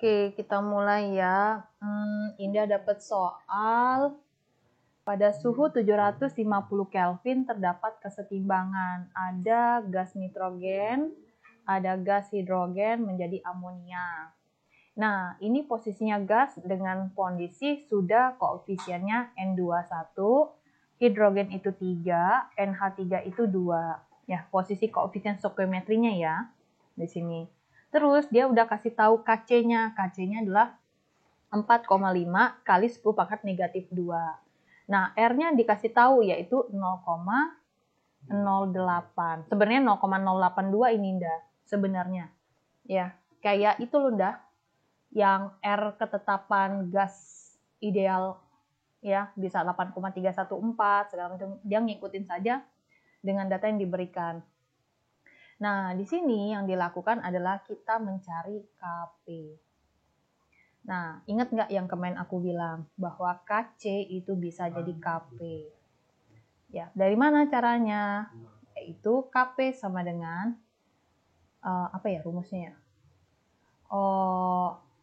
Oke, kita mulai ya. Indah dapat soal. Pada suhu 750 Kelvin terdapat kesetimbangan. Ada gas nitrogen, ada gas hidrogen menjadi amonia. Nah, ini posisinya gas dengan kondisi sudah koefisiennya N21, hidrogen itu 3, NH3 itu 2. Ya, posisi koefisien stoikiometrinya ya di sini. Terus dia udah kasih tahu Kc-nya. Kc-nya adalah 4,5 kali 10 pangkat negatif 2. Nah, R-nya dikasih tahu yaitu 0,08. Sebenarnya 0,082 ini Nda. Sebenarnya. Ya, kayak itu loh Nda. Yang R ketetapan gas ideal ya bisa 8,314 segala macam. Dia ngikutin saja dengan data yang diberikan. Nah, di sini yang dilakukan adalah kita mencari Kp. Nah, ingat nggak yang kemarin aku bilang bahwa Kc itu bisa jadi Kp. Ya, dari mana caranya? Yaitu Kp sama dengan apa ya rumusnya ya?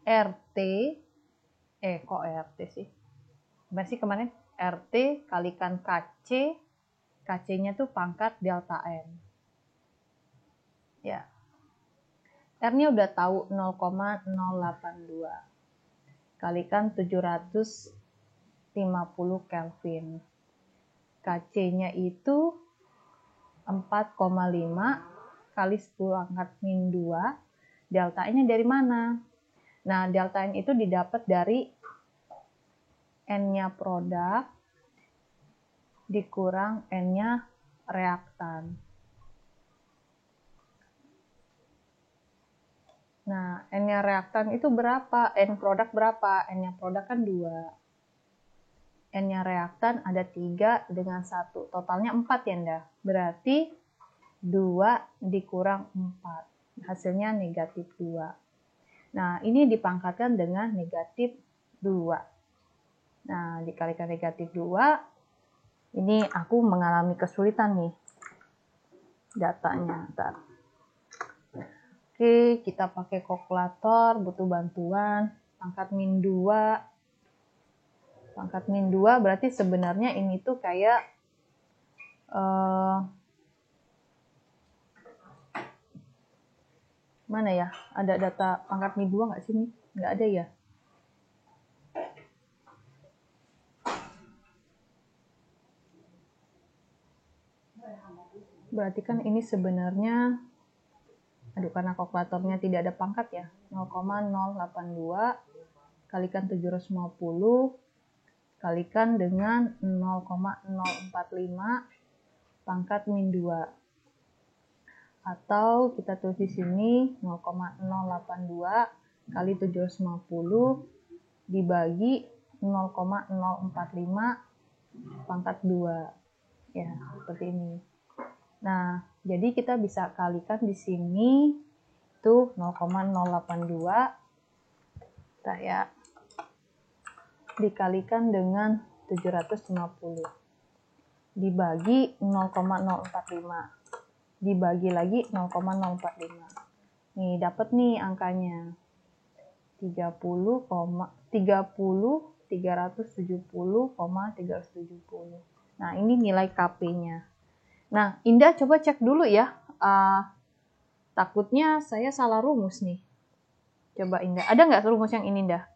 RT kok RT sih? Masih kemarin RT kalikan Kc, Kc-nya tuh pangkat delta N. Ya. R-nya udah tahu 0,082. Kalikan 750 Kelvin. Kc-nya itu 4,5 kali 10 pangkat min 2. Delta N-nya dari mana? Nah, delta N itu didapat dari N-nya produk dikurang N-nya reaktan. Nah, N-nya reaktan itu berapa? N produk berapa? N-nya produk kan 2. N-nya reaktan ada 3 dengan 1. Totalnya 4 ya, Nda. Berarti 2 dikurang 4. Hasilnya negatif 2. Nah, ini dipangkatkan dengan negatif 2. Nah, dikalikan negatif 2. Ini aku mengalami kesulitan nih. Datanya. Bentar. Oke, kita pakai kalkulator, butuh bantuan. Pangkat min 2. Pangkat min 2 berarti sebenarnya ini tuh kayak mana ya? Ada data pangkat min 2 nggak sih nih? Nggak ada ya? Berarti kan ini sebenarnya karena kalkulatornya tidak ada pangkat ya. 0,082 kalikan 750 kalikan dengan 0,045 pangkat min 2. Atau kita tulis di sini 0,082 kali 750 dibagi 0,045 pangkat 2. Ya, seperti ini. Nah, jadi kita bisa kalikan di sini itu 0,082 ya dikalikan dengan 750 dibagi 0,045 dibagi lagi 0,045. Nih, dapat nih angkanya 370,370,370. Nah, ini nilai Kp-nya. Nah, Indah coba cek dulu ya. Takutnya saya salah rumus nih. Coba Indah, ada nggak rumus yang ini Indah?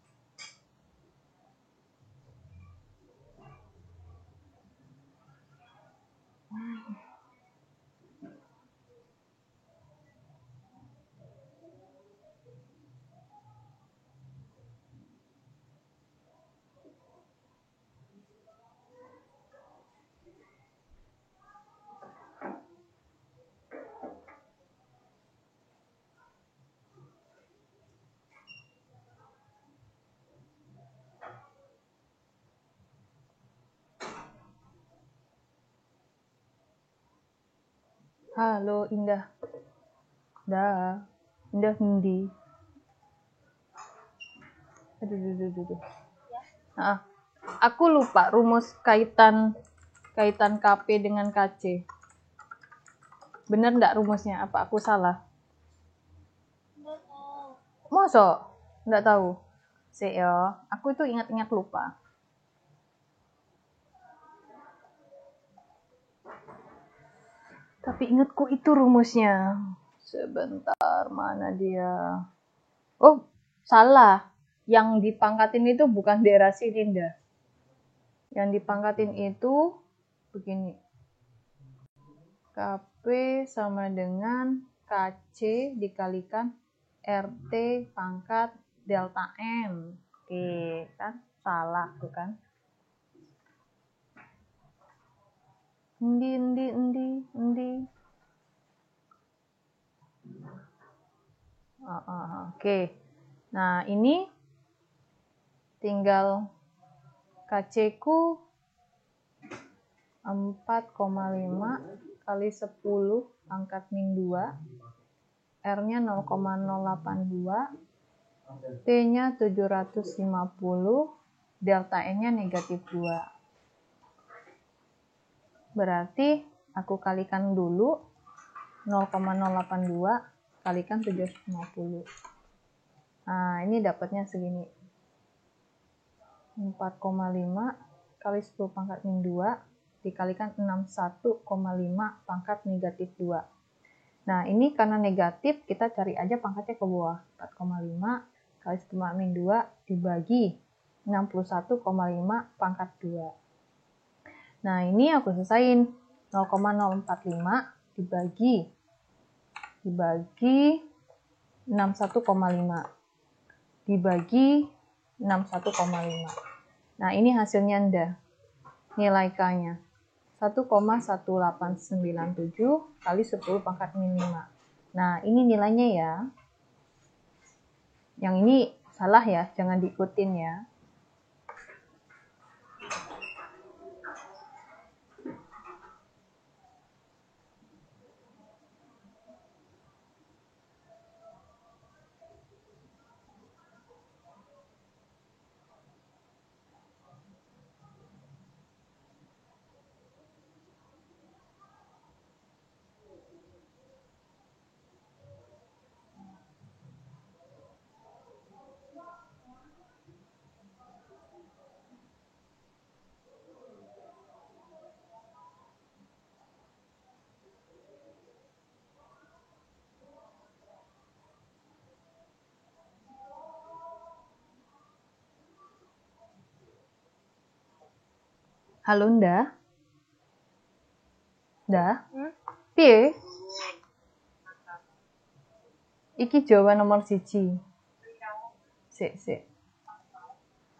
Halo Indah. Dah. Indah Hindi. Aduh. Nah, aku lupa rumus kaitan Kp dengan Kc. Bener nggak rumusnya? Apa aku salah? Masa? Nggak tahu. Sih ya, aku itu ingat-ingat lupa. Tapi ingatku itu rumusnya. Sebentar, mana dia? Oh, salah. Yang dipangkatin itu bukan daerah Silinda. Yang dipangkatin itu begini. KP sama dengan KC dikalikan RT pangkat delta M. Oke, kan? Salah tuh kan? Endi. Oke. Nah, ini tinggal KC ku 4,5 kali 10 pangkat min 2, R-nya 0,082, T-nya 750, delta N-nya negatif 2. Berarti aku kalikan dulu 0,082 kalikan 750. Nah, ini dapatnya segini. 4,5 kali 10 pangkat min 2 dikalikan 61,5 pangkat negatif 2. Nah, ini karena negatif, kita cari aja pangkatnya ke bawah. 4,5 kali 10 pangkat min 2 dibagi 61,5 pangkat 2. Nah, ini aku selesain. 0,045 dibagi 61,5 dibagi 61,5. Nah, ini hasilnya Anda. Nilai K-nya 1,1897 kali 10 pangkat min 5. Nah, ini nilainya ya. Yang ini salah ya, jangan diikutin ya. Halo, Nda? Nda? Piye? Iki jawaban nomor 1. Sik.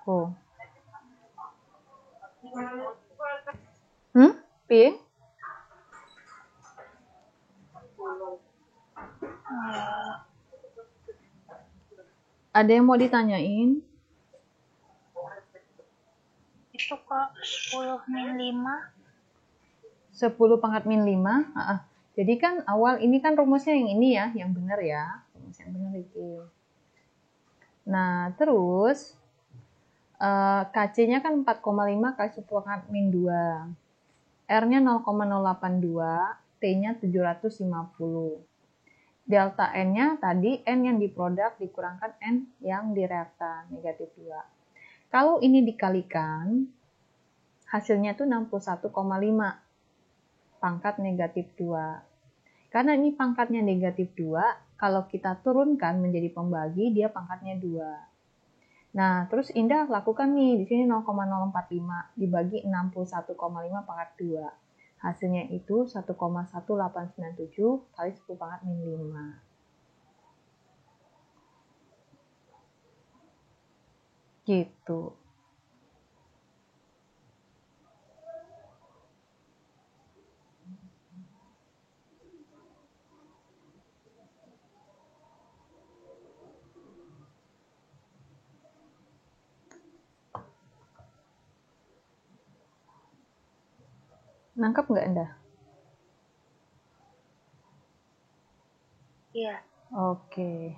Oh. Piye? Ada yang mau ditanyain? Itu kok 10 min 5? 10 pangkat min 5. Jadi kan awal ini kan rumusnya yang ini ya, yang benar ya. Rumus yang benar itu. Nah, terus KC-nya kan 4,5 kali 10 pangkat min 2. R-nya 0,082, T-nya 750. Delta N-nya tadi N yang diproduk dikurangkan N yang di reaktan, negatif 2. Kalau ini dikalikan, hasilnya itu 61,5 pangkat negatif 2. Karena ini pangkatnya negatif 2, kalau kita turunkan menjadi pembagi, dia pangkatnya 2. Nah, terus Indah lakukan nih, di sini 0,045 dibagi 61,5 pangkat 2. Hasilnya itu 1,1897 kali 10 pangkat min 5. Gitu. Nangkep nggak Anda? Iya. Oke.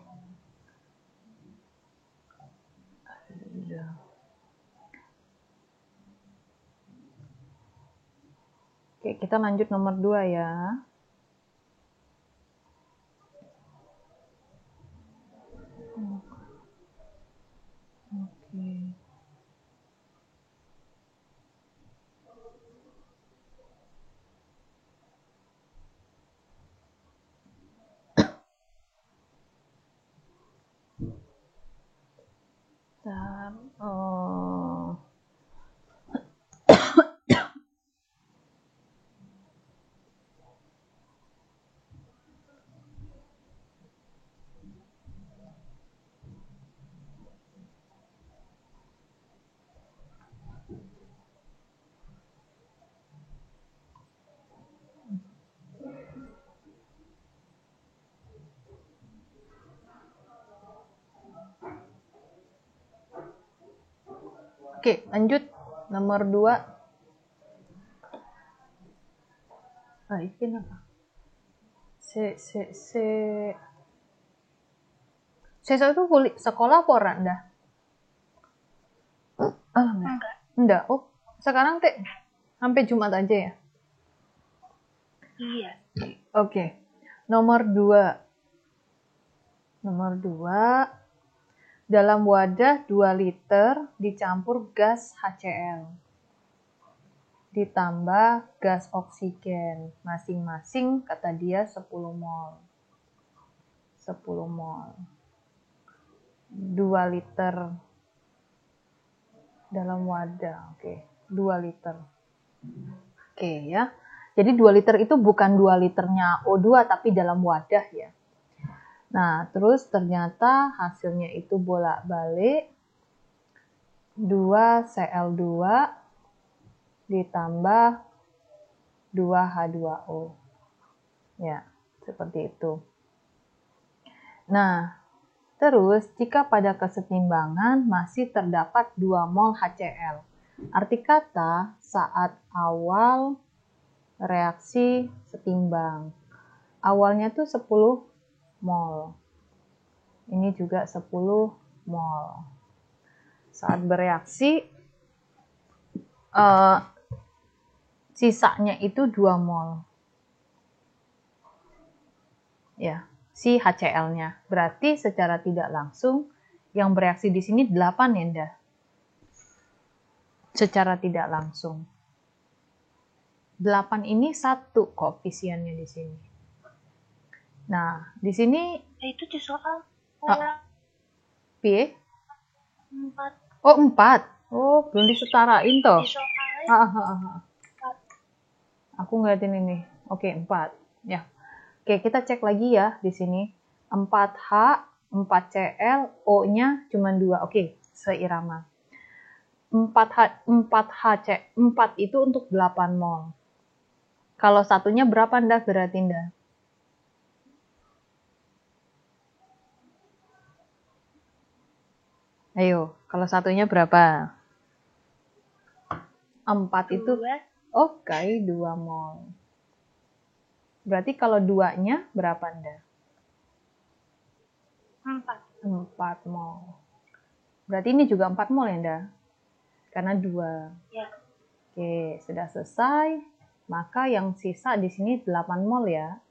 Oke, kita lanjut nomor 2 ya. Bentar. Oke, lanjut. Nomor 2. Ini apa? Sesa itu kuliah sekolah apa orang dah? Enggak. Oh, sekarang teh sampai Jumat aja ya? Iya. Oke. Nomor 2. Dalam wadah 2 liter dicampur gas HCl. Ditambah gas oksigen. Masing-masing kata dia 10 mol. 10 mol. 2 liter dalam wadah. Oke, 2 liter. Oke ya. Jadi 2 liter itu bukan 2 liternya O2 tapi dalam wadah ya. Nah, terus ternyata hasilnya itu bolak-balik 2Cl2 ditambah 2H2O. Ya, seperti itu. Nah, terus jika pada kesetimbangan masih terdapat 2 mol HCl. Arti kata saat awal reaksi setimbang. Awalnya tuh 10 mol. Ini juga 10 mol. Saat bereaksi sisanya itu 2 mol. Ya, si HCl-nya. Berarti secara tidak langsung yang bereaksi di sini 8 ya, Nda. Secara tidak langsung. 8 ini 1 koefisiennya di sini. Nah, di sini Itu di soal P 4. Oh, 4. Oh, belum disetarain toh. Di soalnya Aku ngeliatin ini. Oke, 4. Ya. Oke, kita cek lagi ya di sini. 4H, 4Cl, O-nya cuma 2. Oke, seirama. 4 itu untuk 8 mol. Kalau satunya berapa Nda berarti Nda? Ayo, kalau satunya berapa? 4 itu, oke, 2 mol. Berarti kalau 2-nya berapa Nda? 4 mol. Berarti ini juga 4 mol ya Nda? Karena 2. Ya. Oke, sudah selesai. Maka yang sisa di sini 8 mol ya.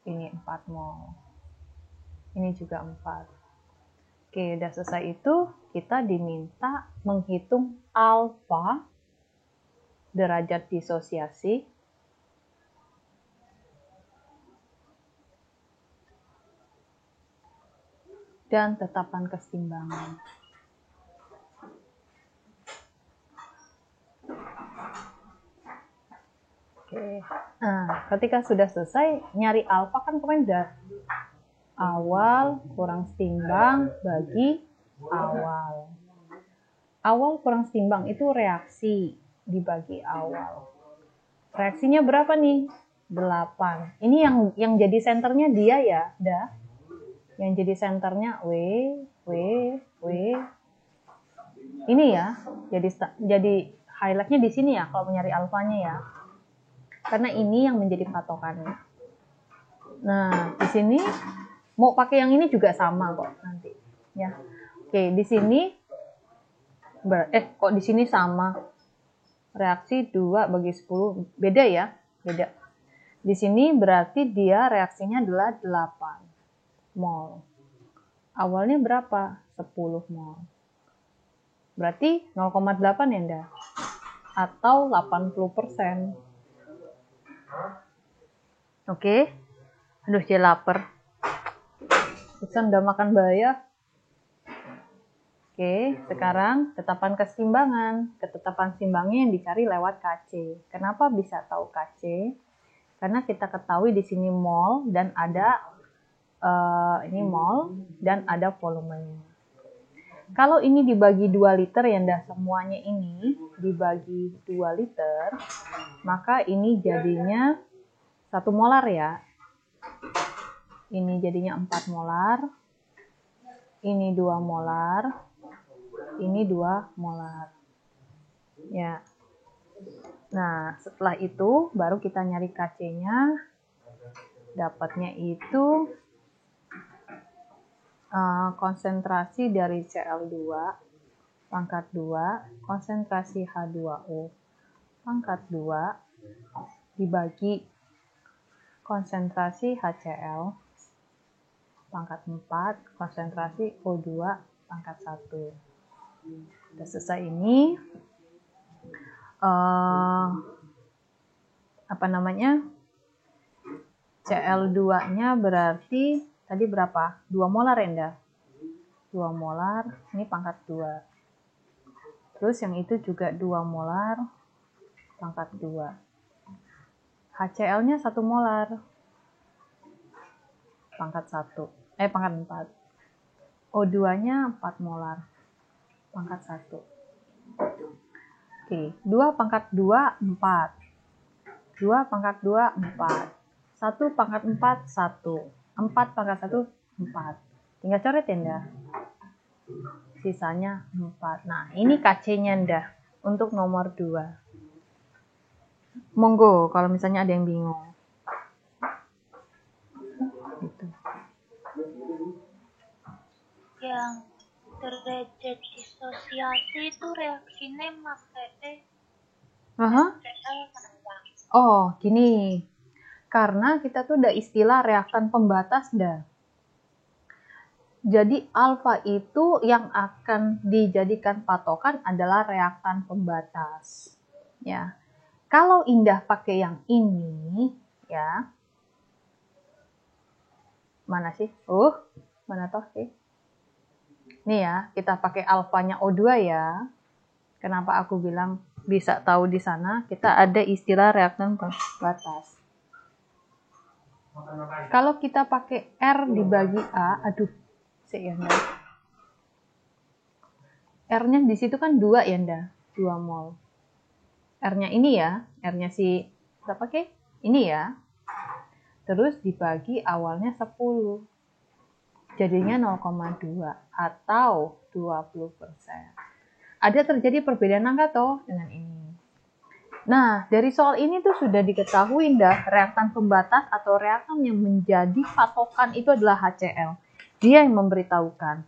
Ini 4 mol. Ini juga 4. Oke, udah selesai itu, kita diminta menghitung alfa derajat disosiasi dan tetapan kesetimbangan. Oke, nah ketika sudah selesai, nyari alfa kan kemarin udah awal kurang setimbang bagi awal. Awal kurang setimbang itu reaksi dibagi awal. Reaksinya berapa nih? 8. Ini yang jadi senternya dia ya, dah. Yang jadi senternya W. Ini ya, jadi highlightnya di sini ya kalau mencari alfanya ya. Karena ini yang menjadi patokannya. Nah, di sini mau pakai yang ini juga sama kok nanti ya. Oke, di sini kok di sini sama. Reaksi 2 bagi 10 beda ya, beda. Di sini berarti dia reaksinya adalah 8 mol. Awalnya berapa? 10 mol. Berarti 0,8 ya, Nda? Atau 80%. Oke. Aduh, jadi lapar. Bisa udah makan bayar. Oke, sekarang tetapan keseimbangan. Ketetapan seimbangnya yang dicari lewat Kc. Kenapa bisa tahu Kc? Karena kita ketahui di sini mol dan ada ini mol dan ada volumenya. Kalau ini dibagi 2 liter ya ndah, semuanya ini dibagi 2 liter, maka ini jadinya 1 molar ya. Ini jadinya 4 molar. Ini 2 molar. Ini 2 molar. Ya. Nah, setelah itu baru kita nyari Kc-nya. Dapatnya itu konsentrasi dari Cl2 pangkat 2, konsentrasi H2O pangkat 2 dibagi konsentrasi HCl pangkat 4, konsentrasi O2 pangkat 1. Udah selesai ini, Cl2-nya berarti tadi berapa? 2 molar ya, Nda? 2 molar, ini pangkat 2. Terus yang itu juga 2 molar, pangkat 2. HCl-nya 1 molar, pangkat 1. Pangkat 4. O2-nya 4 molar, pangkat 1. Oke, 2 pangkat 2, 4. 2 pangkat 2, 4. 1 pangkat 4, 1. 4 pangkat 1, 4. Tinggal coret ya, Nda. Sisanya 4. Nah, ini Kc-nya, Nda, untuk nomor 2. Monggo, kalau misalnya ada yang bingung. Gitu. Yang derajat disosiasi itu reaksinya pakai kenapa? Oh, gini. Karena kita tuh udah istilah reaktan pembatas dah. Jadi alfa itu yang akan dijadikan patokan adalah reaktan pembatas. Ya. Kalau Indah pakai yang ini, ya. Mana sih? Mana toh sih? Nih ya, kita pakai alfanya O2 ya. Kenapa aku bilang bisa tahu di sana? Kita ada istilah reaktan pembatas. Kalau kita pakai R dibagi A, R-nya di situ kan 2 ya, Nda? 2 mol. R-nya ini ya, R-nya kita pakai ini ya. Terus dibagi awalnya 10. Jadinya 0,2 atau 20%. Ada terjadi perbedaan angka toh dengan ini. Nah, dari soal ini tuh sudah diketahui dah, reaktan pembatas atau reaktan yang menjadi patokan itu adalah HCl. Dia yang memberitahukan.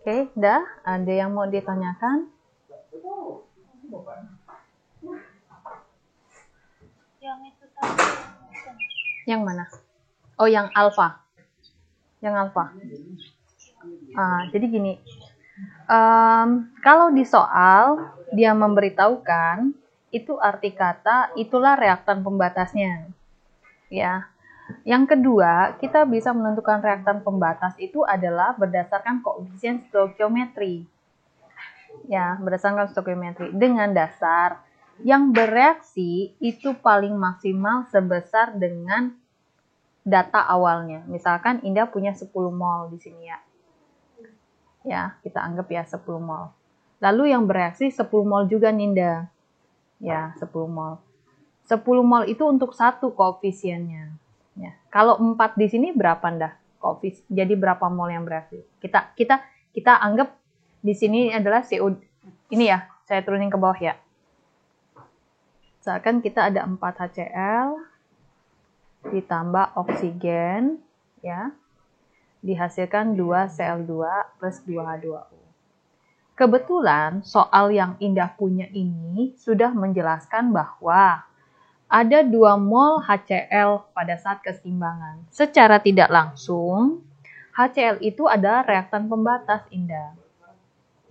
Oke, dah. Ada yang mau ditanyakan? Yang itu tadi. Yang mana? Oh, yang alfa. Yang alfa. Jadi gini. Kalau di soal dia memberitahukan, itu arti kata itulah reaktan pembatasnya. Ya. Yang kedua, kita bisa menentukan reaktan pembatas itu adalah berdasarkan koefisien stoikiometri. Ya, berdasarkan stoikiometri dengan dasar yang bereaksi itu paling maksimal sebesar dengan data awalnya. Misalkan Indah punya 10 mol di sini ya. Ya, kita anggap ya 10 mol. Lalu yang bereaksi 10 mol juga Ninda. Ya, 10 mol. 10 mol itu untuk satu koefisiennya. Ya. Kalau 4 di sini berapa Ndah? Jadi berapa mol yang bereaksi? Kita kita anggap di sini adalah CO. Ini ya, saya turunin ke bawah ya. Misalkan kita ada 4 HCl ditambah oksigen, ya, dihasilkan 2 Cl2 plus 2 H2O. Kebetulan soal yang Indah punya ini sudah menjelaskan bahwa ada 2 mol HCl pada saat keseimbangan. Secara tidak langsung, HCl itu adalah reaktan pembatas, Indah.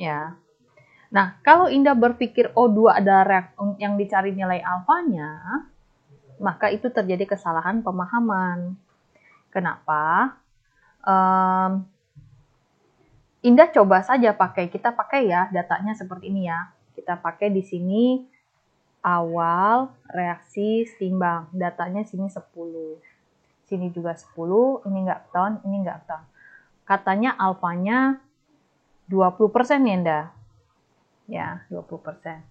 Ya. Nah, kalau Indah berpikir O2 adalah reaktan yang dicari nilai alfanya, maka itu terjadi kesalahan pemahaman. Kenapa? Indah coba saja kita pakai ya datanya seperti ini ya. Kita pakai di sini awal reaksi seimbang. Datanya sini 10. Sini juga 10, ini enggak ketahuan, ini enggak ketahuan. Katanya alfanya 20% ya, Indah. Ya, 20%.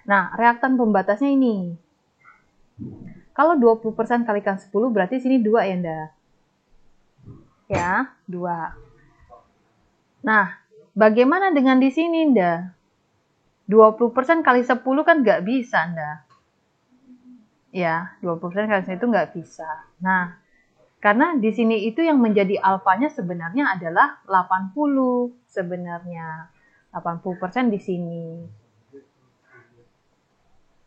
Nah, reaktan pembatasnya ini. Kalau 20% kalikan 10 berarti sini 2 ya, Indah. Ya, 2. Nah, bagaimana dengan di sini, Indah? 20% kali 10 kan nggak bisa, Indah. Ya, 20% kali 10 itu nggak bisa. Nah, karena di sini itu yang menjadi alfanya sebenarnya adalah 80 sebenarnya. 80% di sini.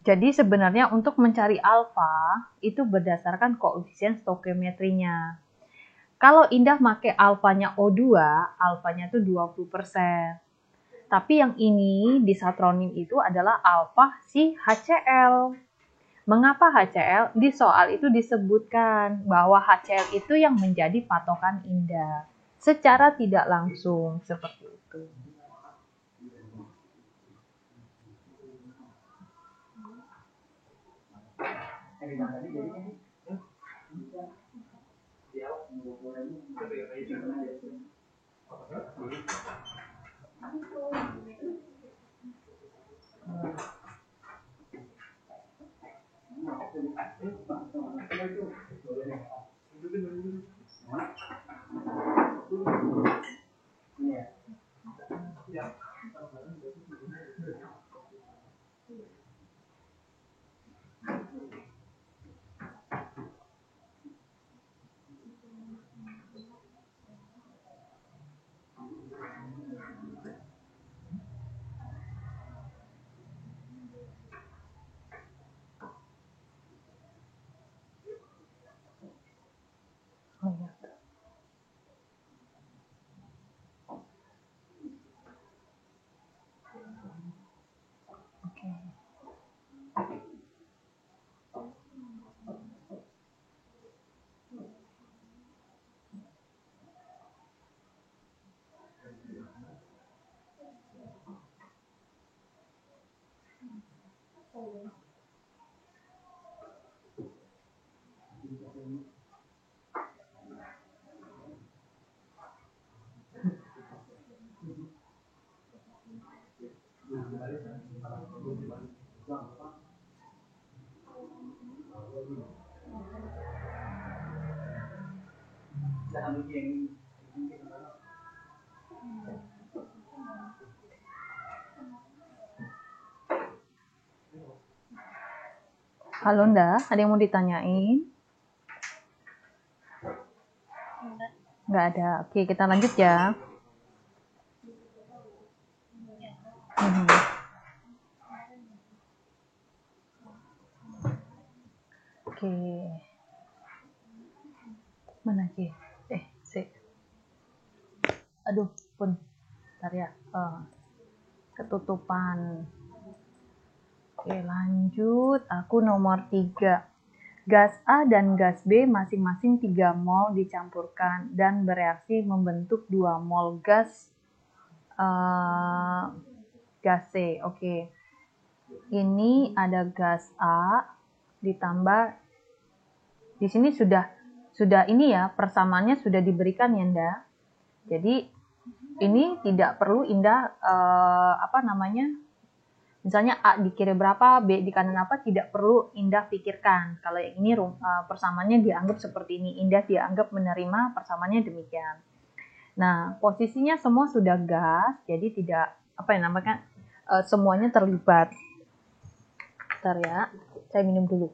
Jadi sebenarnya untuk mencari alfa itu berdasarkan koefisien stoikiometrinya. Kalau Indah pakai alfanya O2, alfanya itu 20%. Tapi yang ini di satronin itu adalah alfa si HCl. Mengapa HCl? Di soal itu disebutkan bahwa HCl itu yang menjadi patokan Indah. Secara tidak langsung seperti itu. Oh ya. Oke. Halo, Nda, ada yang mau ditanyain? Nggak ada. Oke, kita lanjut ya. Oke. Mana Ki? Sih. Aduh, pun. Bentar ya. Ketutupan. Oke, lanjut. Aku nomor 3. Gas A dan gas B masing-masing 3 mol dicampurkan dan bereaksi membentuk 2 mol gas C. Oke. Ini ada gas A ditambah di sini sudah ini ya, persamaannya sudah diberikan ya, Nda. Jadi ini tidak perlu Indah misalnya A di kiri berapa, B di kanan apa, tidak perlu Indah pikirkan. Kalau yang ini persamaannya dianggap seperti ini, Indah dianggap menerima persamaannya demikian. Nah, posisinya semua sudah gas, jadi tidak semuanya terlibat. Bentar ya, saya minum dulu.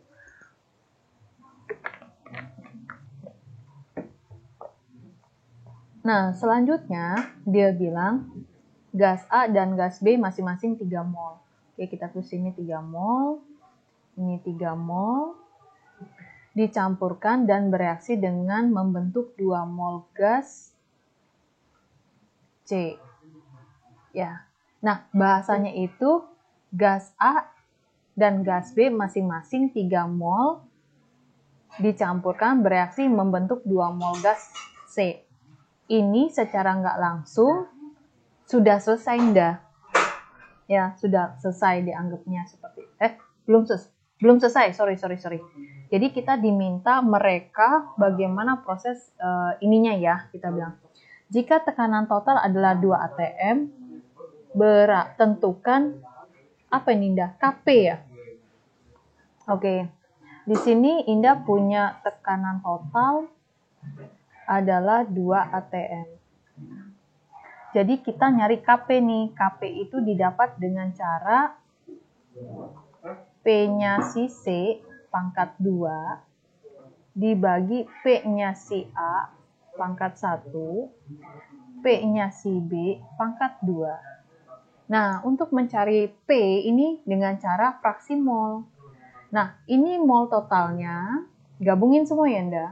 Nah, selanjutnya dia bilang gas A dan gas B masing-masing 3 mol. Oke, kita tulis ini 3 mol, ini 3 mol, dicampurkan dan bereaksi dengan membentuk 2 mol gas C. Ya. Nah, bahasanya itu gas A dan gas B masing-masing 3 mol dicampurkan bereaksi membentuk 2 mol gas C. Ini secara nggak langsung sudah selesai nggak? Ya, sudah selesai dianggapnya seperti belum selesai, sorry. Jadi kita diminta mereka bagaimana proses ininya ya, kita bilang. Jika tekanan total adalah 2 atm, tentukan apa ini Indah? Kp ya. Oke. Di sini Indah punya tekanan total adalah 2 atm. Jadi kita nyari Kp nih. Kp itu didapat dengan cara P-nya si C pangkat 2 dibagi P-nya si A pangkat 1, P-nya si B pangkat 2. Nah, untuk mencari P ini dengan cara fraksi mol. Nah, ini mol totalnya, gabungin semua ya, Nda.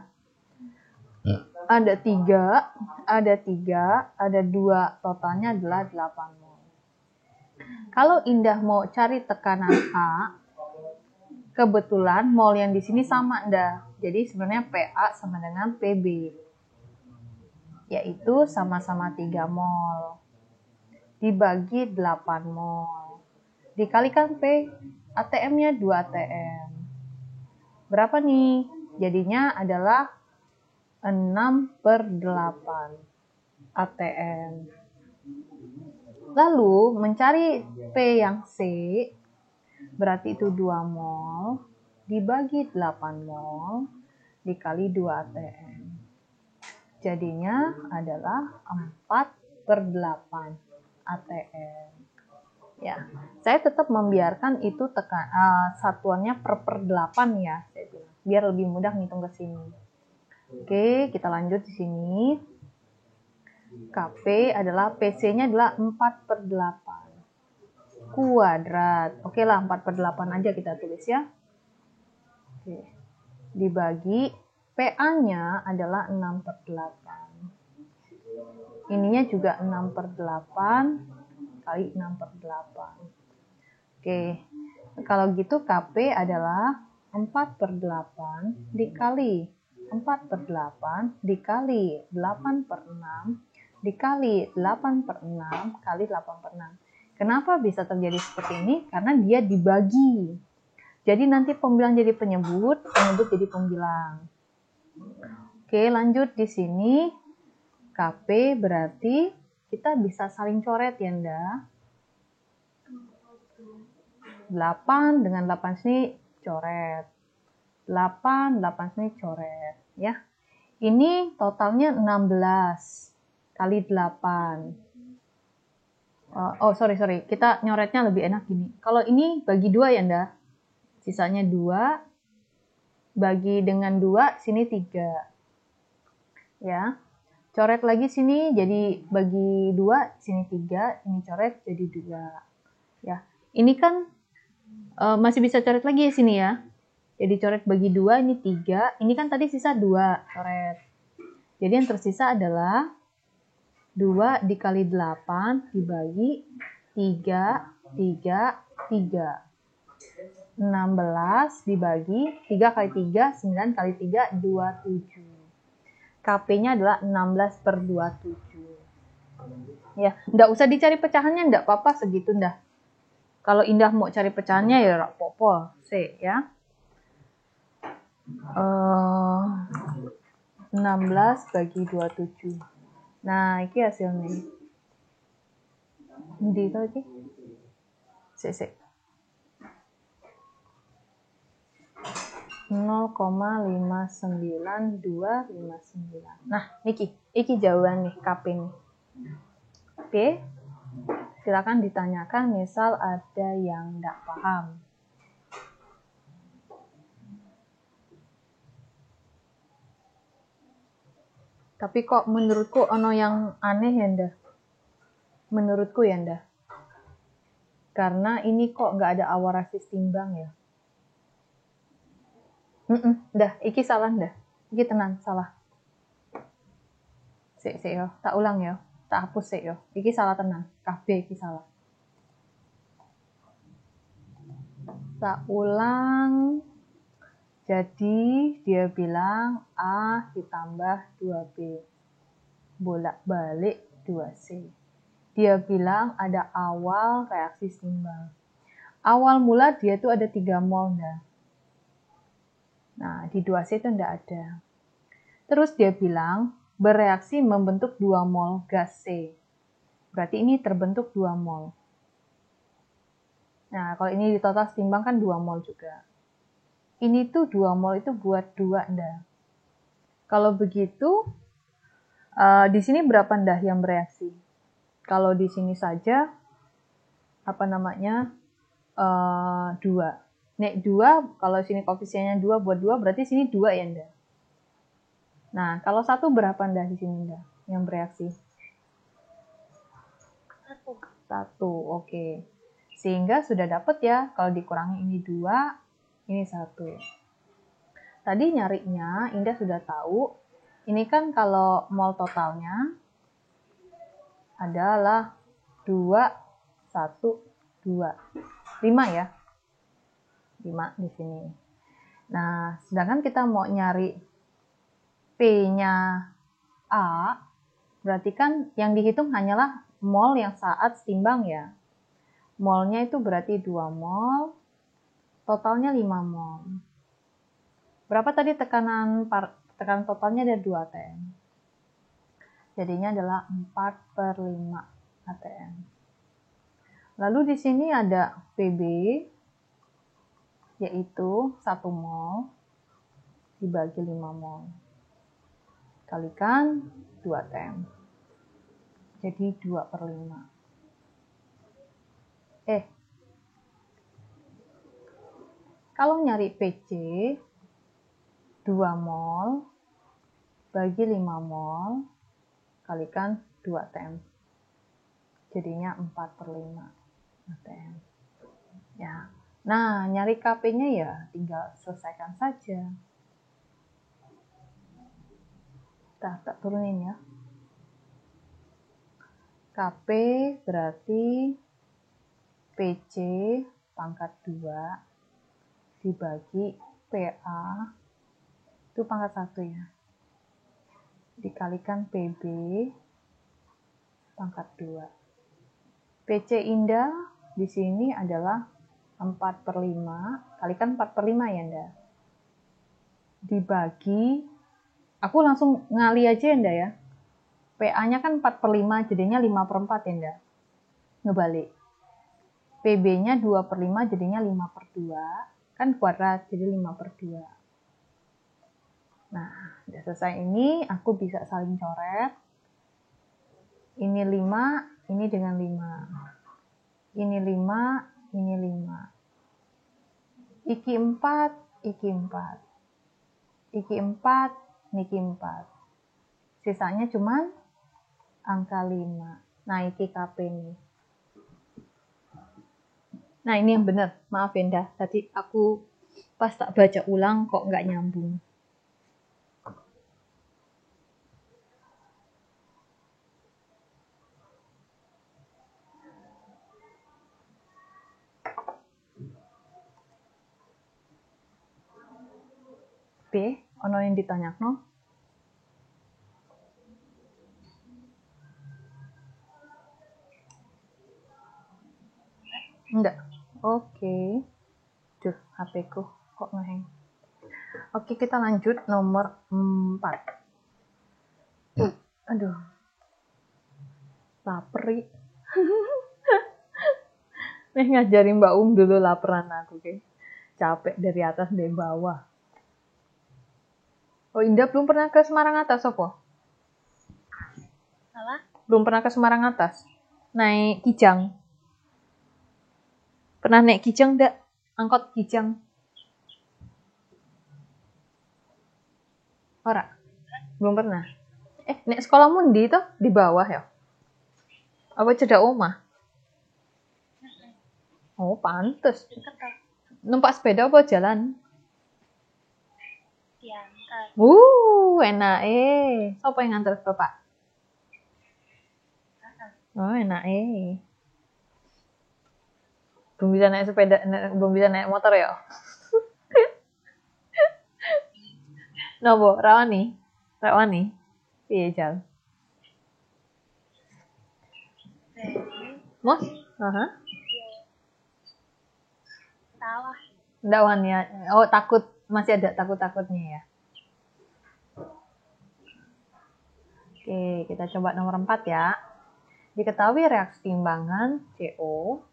Ada 3, ada 2, totalnya adalah 8 mol. Kalau Indah mau cari tekanan A, kebetulan mol yang di sini sama, Nda. Jadi sebenarnya PA sama dengan PB, yaitu sama-sama 3 mol. Dibagi 8 mol. Dikalikan P, ATM-nya 2 ATM. Berapa nih? Jadinya adalah 6/8 ATM. Lalu mencari P yang C, berarti itu 2 mol, dibagi 8 mol, dikali 2 ATM. Jadinya adalah 4/8 ATM. Ya, saya tetap membiarkan itu satuannya per 8 ya, saya bilang, biar lebih mudah ngitung ke sini. Oke, kita lanjut di sini. Kp adalah PC-nya adalah 4/8 kuadrat. Oke lah, 4/8 aja kita tulis ya. Oke. Dibagi PA-nya adalah 6/8. Ininya juga 6/8 kali 6/8. Oke. Kalau gitu KP adalah 4/8 dikali 4/8 dikali 8/6 dikali 8/6 kali 8/6. Kenapa bisa terjadi seperti ini? Karena dia dibagi. Jadi nanti pembilang jadi penyebut, penyebut jadi pembilang. Oke, lanjut di sini. KP berarti kita bisa saling coret ya, Nda. 8 dengan 8 sini coret. 8 sini coret ya. Ini totalnya 16 kali 8. Sorry. Kita nyoretnya lebih enak gini. Kalau ini bagi 2 ya, Nda. Sisanya 2. Bagi dengan 2, sini 3. Ya. Coret lagi sini jadi bagi 2, sini 3. Ini coret jadi 2. Ya. Ini kan masih bisa coret lagi ya sini ya. Jadi coret bagi 2, ini 3. Ini kan tadi sisa 2, coret. Jadi yang tersisa adalah 2 dikali 8 dibagi 3, 16 dibagi 3 kali 3, 9 kali 3, 27. KP-nya adalah 16/27. Ya, nggak usah dicari pecahannya, nggak apa-apa segitu, ndah. Kalau Indah mau cari pecahannya ya rak popo, C ya. 16 bagi 27. Nah, ini hasilnya. Ini itu lagi. Sik. 0,59259. Nah, iki jawaban nih KP nih. Oke. Silakan ditanyakan misal ada yang nggak paham. Tapi kok menurutku ono yang aneh ya ndah. Menurutku ya ndah. Karena ini kok nggak ada awarasis timbang ya. Dah, iki salah dah. Iki tenang, salah. Sik yo, tak ulang yo. Tak hapus sik yo. Iki salah tenang. KB iki salah. Tak ulang. Jadi dia bilang A ditambah 2B. Bolak-balik 2C. Dia bilang ada awal reaksi setimbang. Awal mula dia tuh ada 3 mol dah. Nah, di 2C itu enggak ada. Terus dia bilang bereaksi membentuk 2 mol gas C. Berarti ini terbentuk 2 mol. Nah, kalau ini di total setimbang kan 2 mol juga. Ini tuh 2 mol itu buat 2 ndah. Kalau begitu, di sini berapa ndah yang bereaksi? Kalau di sini saja, 2. Nek 2, kalau sini koefisiennya 2 buat 2, berarti sini 2 ya ndah. Nah, kalau 1 berapa ndah di sini ndah yang bereaksi? 1, oke. Sehingga sudah dapat ya, kalau dikurangi ini 2, ini 1. Tadi nyarinya, Indah sudah tahu, ini kan kalau mol totalnya adalah 2, 1, 2. 5 ya. 5 di sini. Nah, sedangkan kita mau nyari P-nya A, berarti kan yang dihitung hanyalah mol yang saat setimbang ya. Molnya itu berarti 2 mol, totalnya 5 mol. Berapa tadi tekanan totalnya ada 2 atm. Jadinya adalah 4/5 atm. Lalu di sini ada PB, yaitu 1 mol dibagi 5 mol. Kalikan 2 atm. Jadi 2/5. Kalau nyari PC, 2 mol bagi 5 mol kalikan 2 atm. Jadinya 4/5 atm. Ya. Nah, nyari KP-nya ya tinggal selesaikan saja. Tak turunin ya. KP berarti PC pangkat 2 dibagi PA itu pangkat 1 ya. Dikalikan PB pangkat 2. PC Indah di sini adalah 4/5, kalikan 4/5 ya Nda. Dibagi, aku langsung ngali aja ya Nda ya. PA-nya kan 4/5, jadinya 5/4 ya Nda. Ngebalik. PB-nya 2/5, jadinya 5/2. Kan kuadrat, jadi 5/2. Nah, udah selesai ini, aku bisa saling coret. Ini 5, ini dengan 5. Ini 5, ini 5. Iki 4, iki 4. Iki 4, niki 4. Sisanya cuman angka 5. Nah, iki KP nih. Nah, ini yang benar. Maaf ya, tadi aku pas tak baca ulang kok nggak nyambung. B, ono yang ditanyakno? Enggak. Oke. Duh, HP ku kok ngeheng. Oke, kita lanjut nomor 4. Aduh. Laperi. Nih ngajarin Mbak dulu laparan aku, oke. Capek dari atas dari bawah. Oh, Indah belum pernah ke Semarang Atas, apa? Apa? Belum pernah ke Semarang Atas. Naik Kijang. Pernah naik Kijang enggak? Angkot Kijang. Ora. Belum pernah. Naik sekolahmu di itu di bawah ya? Apa cedak omah? Oh, pantes. Deket tuh. Numpak sepeda apa jalan? Diantar. Enak Siapa yang nganter Bapak? Oh, enak Belum bisa naik sepeda, belum bisa naik motor ya? Nopo, rawani? Iya, Jal. Mos? Aha. Sawah. Nggak wani ya. Oh, takut. Masih ada takut-takutnya ya. Oke, kita coba nomor 4 ya. Diketahui reaksi timbangan CO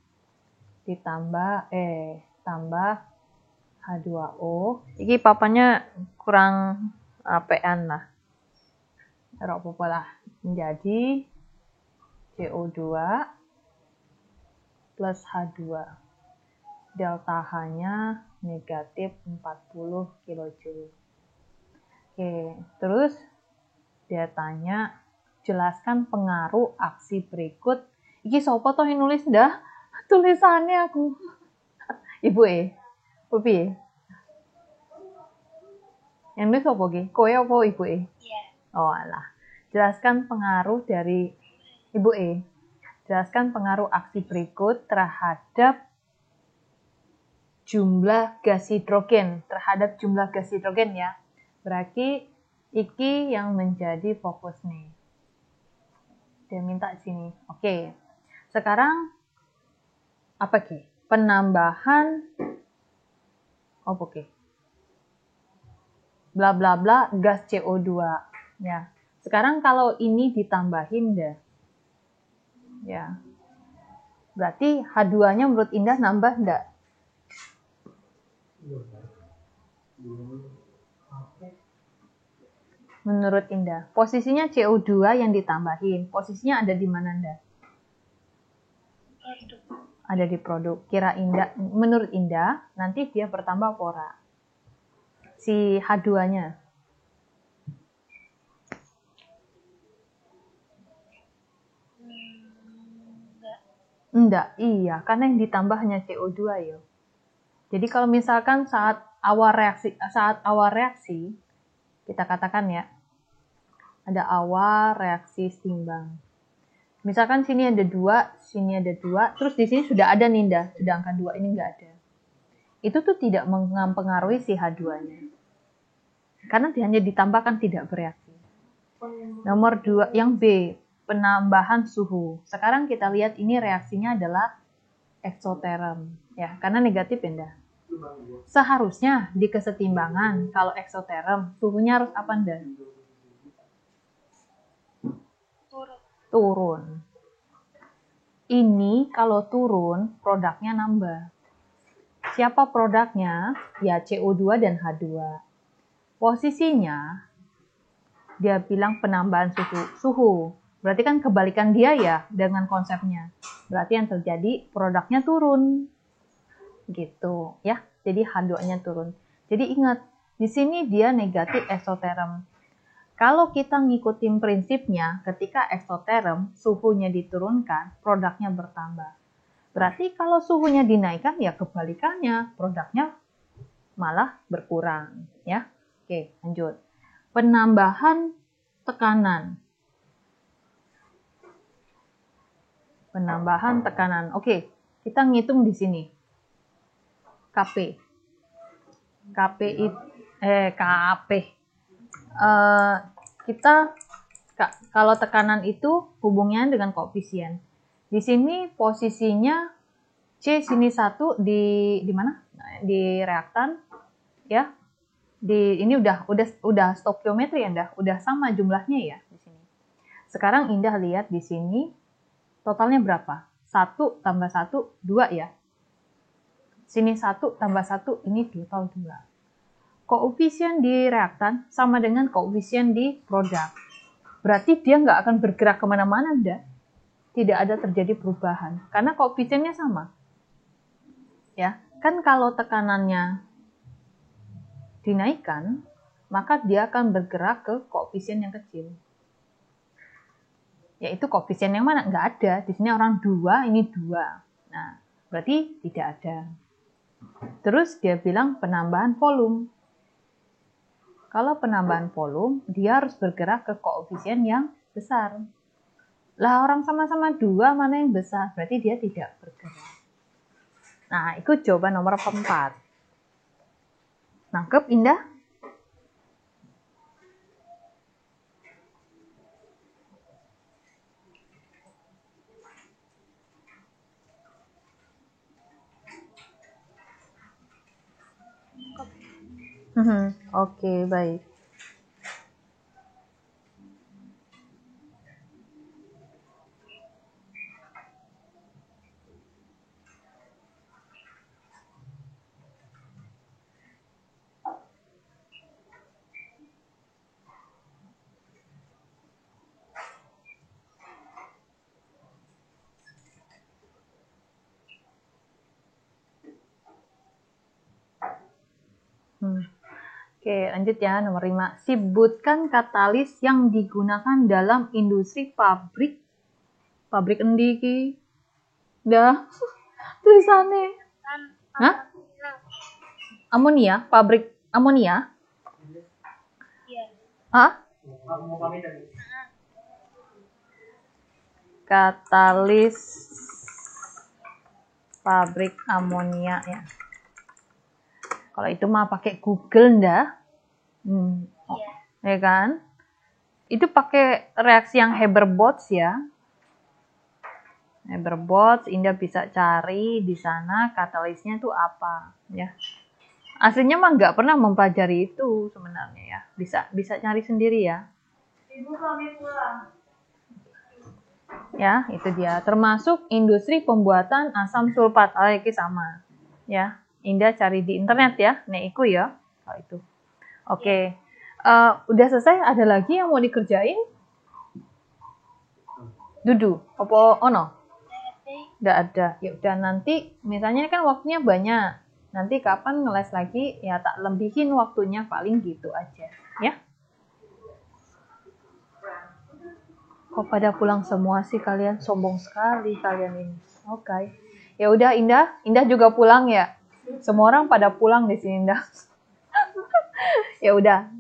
tambah H2O. Ini papannya kurang apean lah. Rok apa lah. Menjadi CO2 plus H2. Delta H-nya negatif 40 kJ. Oke, terus dia tanya, jelaskan pengaruh aksi berikut. Iki sopo toh yang nulis dah? Tulisannya aku. Ibu Piye? Yang nulis apa ki? Kowe apa Ibu Iya. Oh alah. Jelaskan pengaruh dari Ibu Jelaskan pengaruh aksi berikut terhadap jumlah gas hidrogen. Terhadap jumlah gas hidrogen ya. Berarti iki yang menjadi fokus nih. Dia minta sini. Oke. Sekarang apa ki? Penambahan apa ki? Bla bla bla gas CO2 ya. Sekarang kalau ini ditambahin deh. Ya. Berarti H2-nya menurut Indah nambah enggak? Menurut Indah, posisinya CO2 yang ditambahin, posisinya ada di mana Indah? Produk. Ada di produk. Kira Indah, menurut Indah, nanti dia bertambah pora. Si H2-nya. Enggak, iya, karena yang ditambah hanya CO2 ya. Jadi kalau misalkan saat awal reaksi, kita katakan ya, ada awal reaksi seimbang. Misalkan sini ada 2, sini ada 2, terus di sini sudah ada nih Indah, sedangkan 2 ini enggak ada. Itu tuh tidak mempengaruhi si H2-nya. Karena hanya ditambahkan tidak bereaksi. Nomor 2, yang B, penambahan suhu. Sekarang kita lihat ini reaksinya adalah eksoterm. Ya, karena negatif ya Indah. Seharusnya di kesetimbangan, kalau eksoterm, suhunya harus apa Indah? Turun. Ini kalau turun, produknya nambah. Siapa produknya? Ya CO2 dan H2. Posisinya, dia bilang penambahan suhu. Berarti kan kebalikan dia ya dengan konsepnya. Berarti yang terjadi produknya turun. Gitu ya. Jadi H2-nya turun. Jadi ingat, di sini dia negatif eksoterm. Kalau kita ngikutin prinsipnya, ketika eksoterm, suhunya diturunkan, produknya bertambah. Berarti kalau suhunya dinaikkan, ya kebalikannya, produknya malah berkurang. Ya, oke, lanjut. Penambahan tekanan. Penambahan tekanan. Oke, kita ngitung di sini. KP. Kita kalau tekanan itu hubungannya dengan koefisien. Di sini posisinya C sini 1 di mana? Di reaktan ya. Ini udah stokiometri ya, udah sama jumlahnya ya di sini. Sekarang Indah lihat di sini totalnya berapa? 1 tambah 1 2 ya. Sini 1 tambah 1 ini total 2. koefisien di reaktan sama dengan koefisien di produk. Berarti dia nggak akan bergerak kemana-mana, tidak ada terjadi perubahan karena koefisiennya sama. Ya, kan kalau tekanannya dinaikkan, maka dia akan bergerak ke koefisien yang kecil. Yaitu koefisien yang mana? Nggak ada. Di sini orang 2, ini 2. Nah, berarti tidak ada. Terus dia bilang penambahan volume. Kalau penambahan volume, dia harus bergerak ke koefisien yang besar. Lah orang sama-sama 2, mana yang besar? Berarti dia tidak bergerak. Nah, ikut jawaban nomor 4. Nangkep, Indah? Oke, baik. Oke, lanjut ya, nomor 5. Sebutkan katalis yang digunakan dalam industri pabrik endi iki? Dah, tulisannya. Hah? Amonia, pabrik amonia? Iya. Hah? Katalis pabrik amonia ya. Kalau itu mah pakai Google ndah. Ya kan? Itu pakai reaksi yang Haber-Bosch ya. Haber-Bosch, Indah bisa cari di sana katalisnya itu apa ya. Aslinya mah nggak pernah mempelajari itu sebenarnya ya. Bisa cari sendiri ya. Ibu kami pulang. Ya, itu dia. Termasuk industri pembuatan asam sulfat. Ini sama. Ya, Indah cari di internet ya. Neiku ya. Oh, itu. Oke. Udah selesai? Ada lagi yang mau dikerjain? Dudu. Apa ono? Nggak ada. Ya udah, nanti misalnya kan waktunya banyak. Nanti kapan ngeles lagi ya tak lebihin waktunya, paling gitu aja. Ya. Kok pada pulang semua sih kalian? Sombong sekali kalian ini. Oke. Ya udah, Indah juga pulang ya. Semua orang pada pulang di sini, Indah. Ya udah.